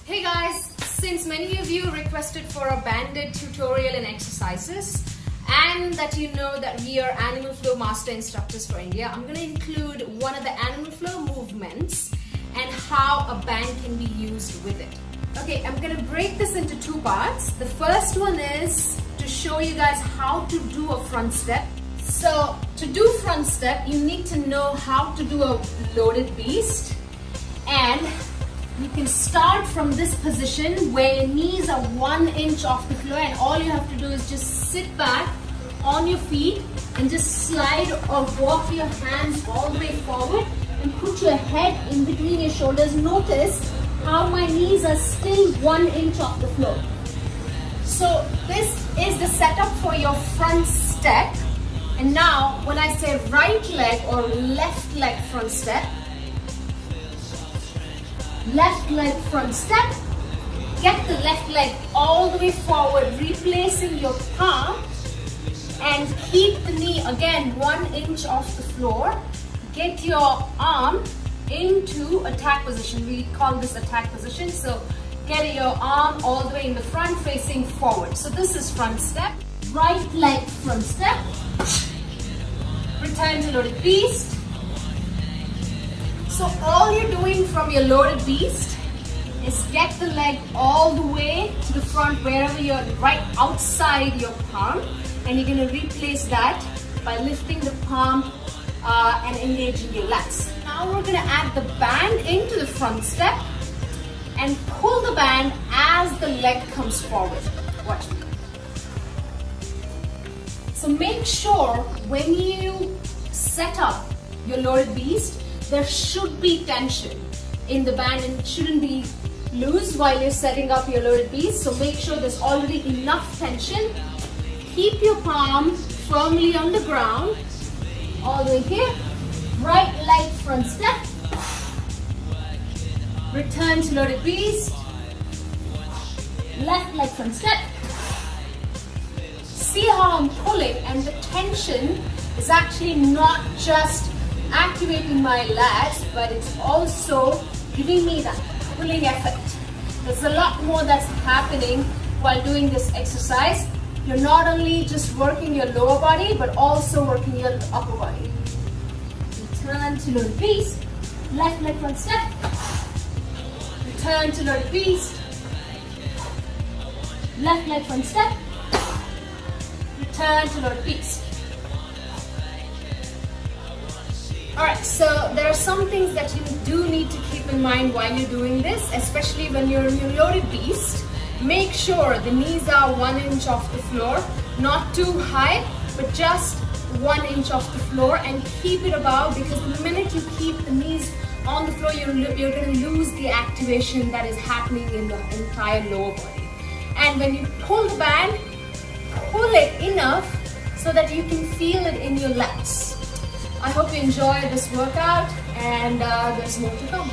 Hey guys, since many of you requested for a banded tutorial and exercises, and that you know that we are Animal Flow Master Instructors for India, I'm going to include one of the Animal Flow movements and how a band can be used with it. Okay, I'm going to break this into two parts. The first one is to show you guys how to do a front step. So to do front step, you need to know how to do a loaded beast, and you can start from this position where your knees are 1 inch off the floor, and all you have to do is just sit back on your feet and just slide or walk your hands all the way forward and put your head in between your shoulders. Notice how my knees are still 1 inch off the floor. So this is the setup for your front step. And now when I say right leg or left leg front step, left leg front step, get the left leg all the way forward, replacing your palm, and keep the knee again 1 inch off the floor. Get your arm into attack position. We call this attack position. So get your arm all the way in the front, facing forward. So this is front step. Right leg front step. Return to loaded beast. So all you're doing from your loaded beast is get the leg all the way to the front, wherever you're, right outside your palm, and you're going to replace that by lifting the palm and engaging your lats. Now we're going to add the band into the front step and pull the band as the leg comes forward. Watch me. So make sure when you set up your loaded beast, there should be tension in the band and it shouldn't be loose while you're setting up your loaded beast. So make sure there's already enough tension. Keep your palm firmly on the ground, all the way here. Right leg front step. Return to loaded beast. Left leg front step. See how I'm pulling, and the tension is actually not just activating my lats, but it's also giving me that pulling effect. There's a lot more that's happening while doing this exercise. You're not only just working your lower body, but also working your upper body. Return to loaded beast. Left leg front step. Return to loaded beast. Left leg front step. Return to loaded beast. Alright, so there are some things that you do need to keep in mind while you're doing this, especially when you're in your loaded beast. Make sure the knees are 1 inch off the floor, not too high, but just 1 inch off the floor, and keep it above, because the minute you keep the knees on the floor, you're going to lose the activation that is happening in the entire lower body. And when you pull the band, pull it enough so that you can feel it in your lats. I hope you enjoyed this workout, and there's more to come.